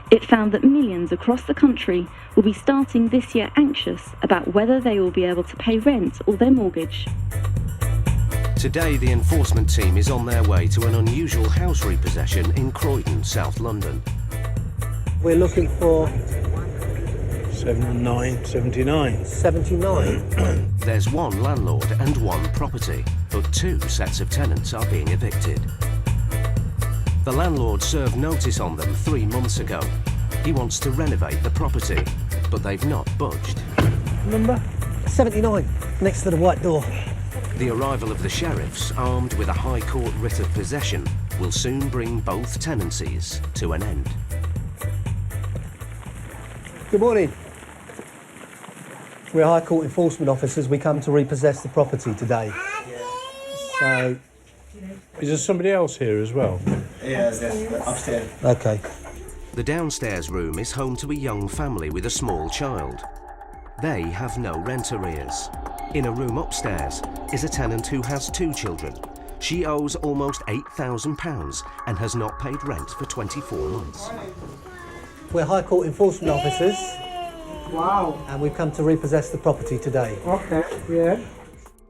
It found that millions across the country will be starting this year anxious about whether they will be able to pay rent or their mortgage. Today, the enforcement team is on their way to an unusual house repossession in Croydon, South London. We're looking for 79. 79. There's one landlord and one property, but two sets of tenants are being evicted. The landlord served notice on them 3 months ago. He wants to renovate the property, but they've not budged. Number 79, next to the white door. The arrival of the sheriffs, armed with a High Court writ of possession, will soon bring both tenancies to an end. Good morning. We're High Court enforcement officers. We come to repossess the property today. So... Is there somebody else here as well? Yeah, upstairs. OK. The downstairs room is home to a young family with a small child. They have no rent arrears. In a room upstairs is a tenant who has 2 children. She owes almost £8,000 and has not paid rent for 24 months. We're High Court enforcement officers. Wow. And we've come to repossess the property today. Okay, yeah.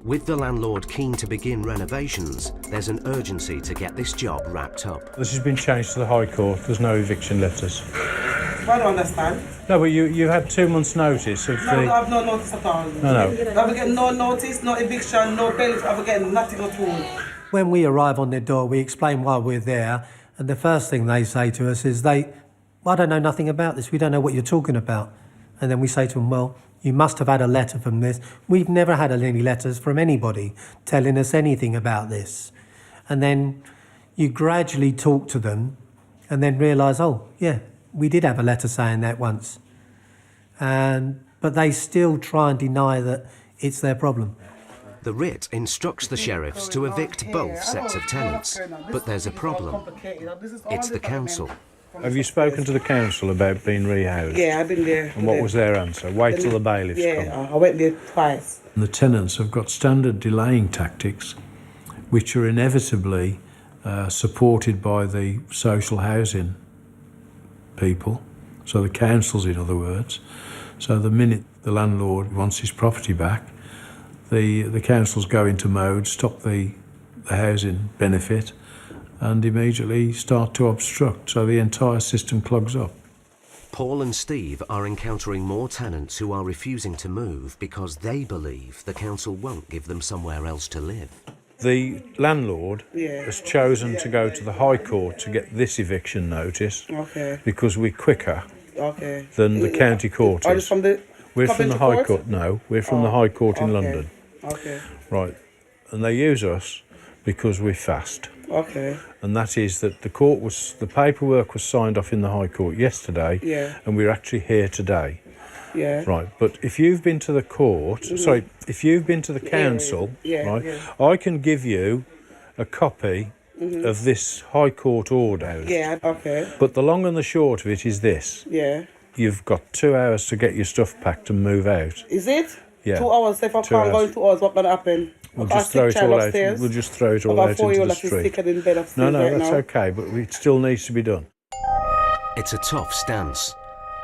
With the landlord keen to begin renovations, there's an urgency to get this job wrapped up. This has been changed to the High Court. There's no eviction letters. I don't understand. No, but you had 2 months' notice of No, I the... have no notice at all. No. I've getting no notice, no eviction, no bailiff. I've getting nothing at all. When we arrive on their door, we explain why we're there, and the first thing they say to us is I don't know nothing about this. We don't know what you're talking about. And then we say to them, well, you must have had a letter from this. We've never had any letters from anybody telling us anything about this. And then you gradually talk to them and then realise, oh, yeah, we did have a letter saying that once. But they still try and deny that it's their problem. The writ instructs the sheriffs to evict both sets of tenants, but there's a problem. It's the council. Have you spoken to the council about being rehoused? Yeah, I've been there. And what was their answer? Wait till the bailiffs come. Yeah, I went there twice. The tenants have got standard delaying tactics, which are inevitably supported by the social housing people, so the councils, in other words. So the minute the landlord wants his property back, the councils go into mode, stop the housing benefit, and immediately start to obstruct, so the entire system clogs up. Paul and Steve are encountering more tenants who are refusing to move because they believe the council won't give them somewhere else to live. The landlord has chosen to go to the High Court to get this eviction notice because we're quicker than the county court is. We're from the High Court? No, we're from the High Court in London. Right, and they use us because we're fast. And that is that the paperwork was signed off in the High Court yesterday, and we're actually here today. Right, but if you've been to the court, if you've been to the council, I can give you a copy of this High Court order. But the long and the short of it is this. You've got 2 hours to get your stuff packed and move out. Is it? Yeah. 2 hours. If I can't go in 2 hours, what's going to happen? We'll just throw it all out. We'll just throw it all out into the street. No, that's okay, but it still needs to be done. It's a tough stance,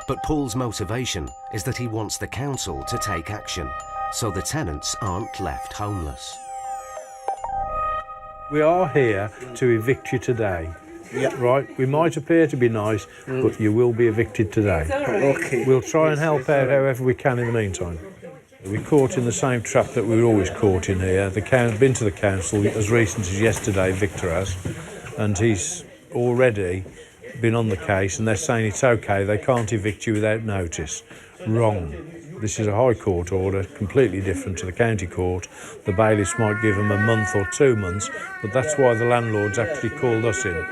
but Paul's motivation is that he wants the council to take action, so the tenants aren't left homeless. We are here to evict you today. Right? We might appear to be nice, but you will be evicted today. Okay. We'll try and help out however we can in the meantime. We're caught in the same trap that we were always caught in here. Been to the council as recent as yesterday, Victor has, and he's already been on the case, and they're saying it's okay, they can't evict you without notice. Wrong. This is a High Court order, completely different to the county court. The bailiffs might give them a month or 2 months, but that's why the landlord's actually called us in.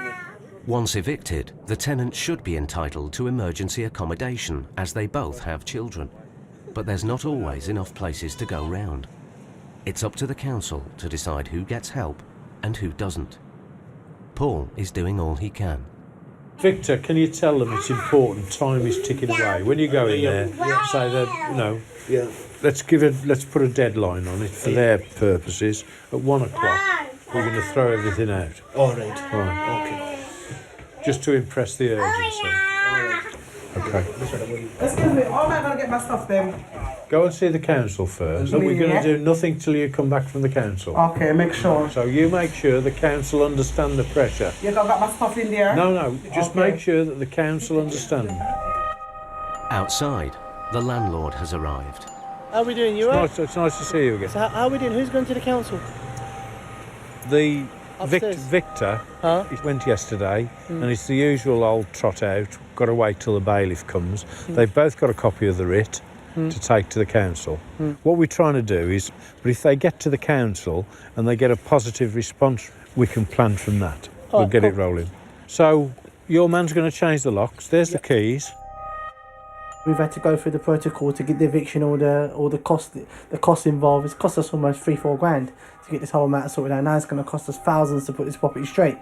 Once evicted, the tenants should be entitled to emergency accommodation, as they both have children. But there's not always enough places to go round. It's up to the council to decide who gets help and who doesn't. Paul is doing all he can. Victor, can you tell them it's important? Time is ticking away. When you go in there, say that, let's put a deadline on it for their purposes. At 1 o'clock, we're going to throw everything out. All right. Okay. Just to impress the urgency. All right. Okay. Excuse me, how am I going to get my stuff then? Go and see the council first. We're going to do nothing till you come back from the council. Okay, make sure. So you make sure the council understand the pressure. You got my stuff in there? No, just make sure that the council understand. Outside, the landlord has arrived. How are we doing? You alright? It's nice to see you again. So how are we doing? Who's going to the council? The Upstairs. Victor, Huh? he went yesterday, and it's the usual old trot out. Got to wait till the bailiff comes. They've both got a copy of the writ to take to the council. What we're trying to do is, but if they get to the council and they get a positive response, we can plan from that. We'll get it rolling. So your man's going to change the locks. There's the keys. We've had to go through the protocol to get the eviction or the cost involved. It's cost us almost 3-4 grand to get this whole matter sorted out. Now it's going to cost us thousands to put this property straight.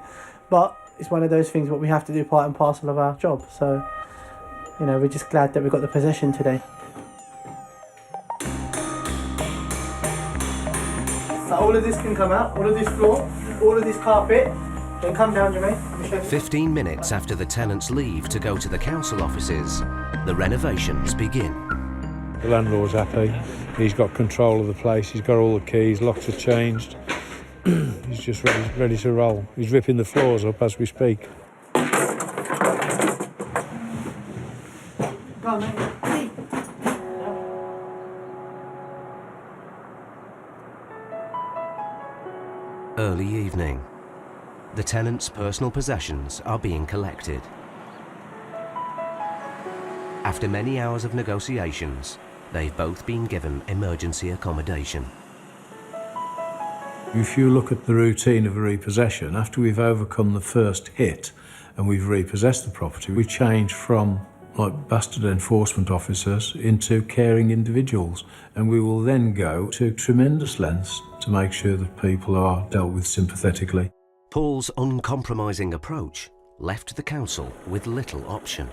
But it's one of those things what we have to do, part and parcel of our job. So, you know, we're just glad that we got the possession today. So all of this can come out, all of this floor, all of this carpet. Then come down, Jermaine. 15 minutes after the tenants leave to go to the council offices, the renovations begin. The landlord's happy. He's got control of the place. He's got all the keys. Locks are changed. He's just ready to roll. He's ripping the floors up as we speak. Go on, mate. Early evening. The tenants' personal possessions are being collected. After many hours of negotiations, they've both been given emergency accommodation. If you look at the routine of a repossession, after we've overcome the first hit and we've repossessed the property, we change from like bastard enforcement officers into caring individuals, and we will then go to tremendous lengths to make sure that people are dealt with sympathetically. Paul's uncompromising approach left the council with little option.